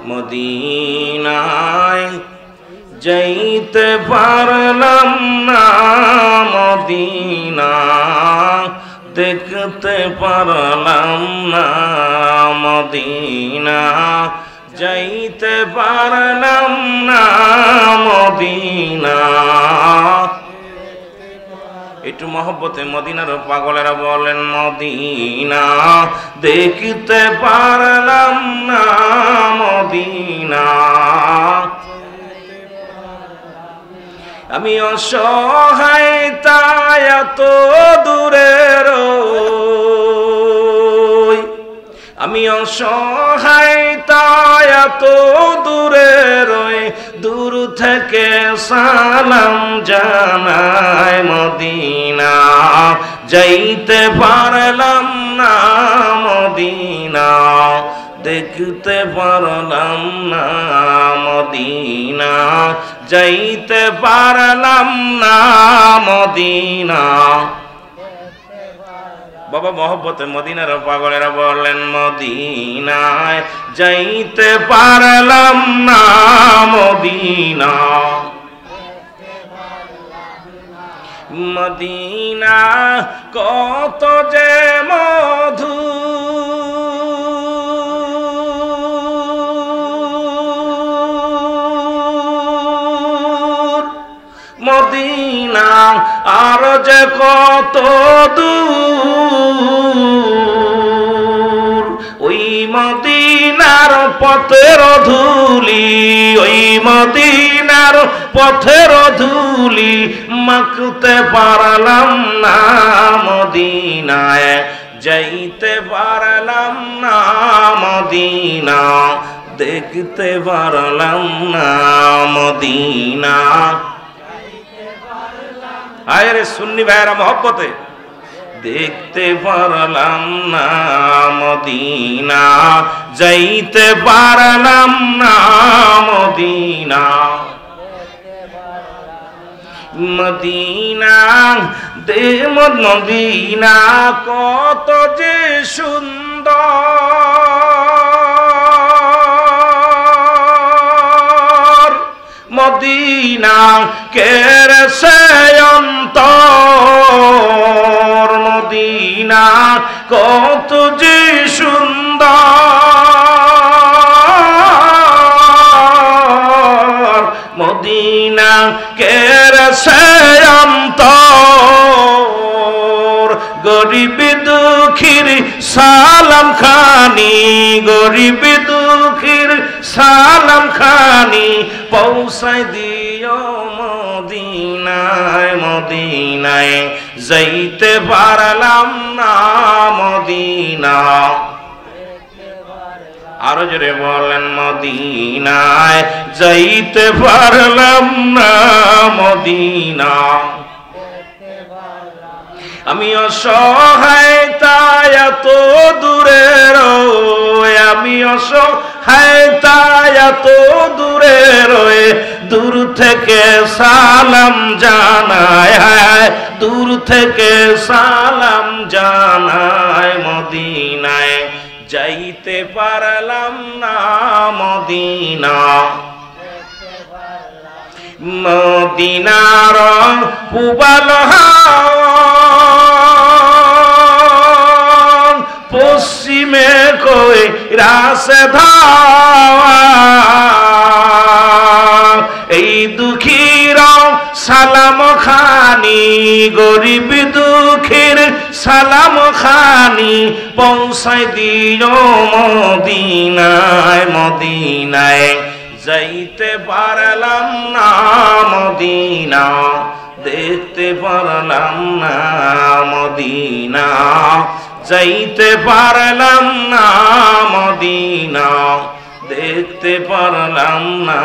মদিনায় যাইতে পারলাম না, মদিনা দেখতে পারলাম না, মদিনা যাইতে পারলাম না, মদিনা। একটু মহব্বতে মদিনার পাগলেরা বলেন মদিনা দেখতে পারলাম না, মদিনা। আমি অসহায় তাই এত দূরে রই, আমি অসহায় তাই এত দূরে রই, দূর থেকে সালাম জানাই মদিনা যাইতে পারলাম না, মদিনা দেখতে পারলাম না, মদিনা যাইতে পারলাম না, মদিনা। বাবা মহব্বতে মদিনার পাগলেরা বলেন মদিনায় যাইতে পারলাম না, মদিনা। মদিনা কত যে মধু, মদিনা আর যে কত দূর, ওই মদিনার পথের ধুলি, ওই মদিনার পথের ধুলি মাখতে পারলাম না, মদিনায় যাইতে পারলাম না, মদিনা দেখতে পারলাম না, মদিনা। আরে সুন্নি ভাইরা মহব্বতে দেখতে পারলাম না, মদিনা যাইতে পারলাম না, মদিনা। মদিনা দে মদিনা কত যে সুন্দর, মদিনা কেরসে অন্তর, মদিনা কত যে সুন্দর, মদিনা কেরসে অন্তর। গরিব দুঃখীর সালাম খানি, গরিব দুঃখীর সালাম খানি পৌঁছায় দিও মদিনায়, মদিনায় যাইতে পারলাম না, মদিনা। আরো জোরে বলেন মদিনায় যাইতে পারলাম না, মদিনা। আমি অসহায় তাই এত দূরে রই, আমি অসহায় তাই এত দূরে রই, দূর থেকে সালাম জানায়, দূর থেকে সালাম জানায়, মদিনায় যাইতে পারলাম না, মদিনা। মদিনার পুবাল পশ্চিমে কই রাসে ধাওয়া, এই দুঃখীর সালাম খানি, গরিব দুঃখীর সালাম খানি পৌঁছায় দিও মদিনায়, মদিনায় যাইতে পারলাম না, মদিনা দেখতে পারলাম না, মদিনা যাইতে পারলাম না, মদিনা দেখতে পারলাম না।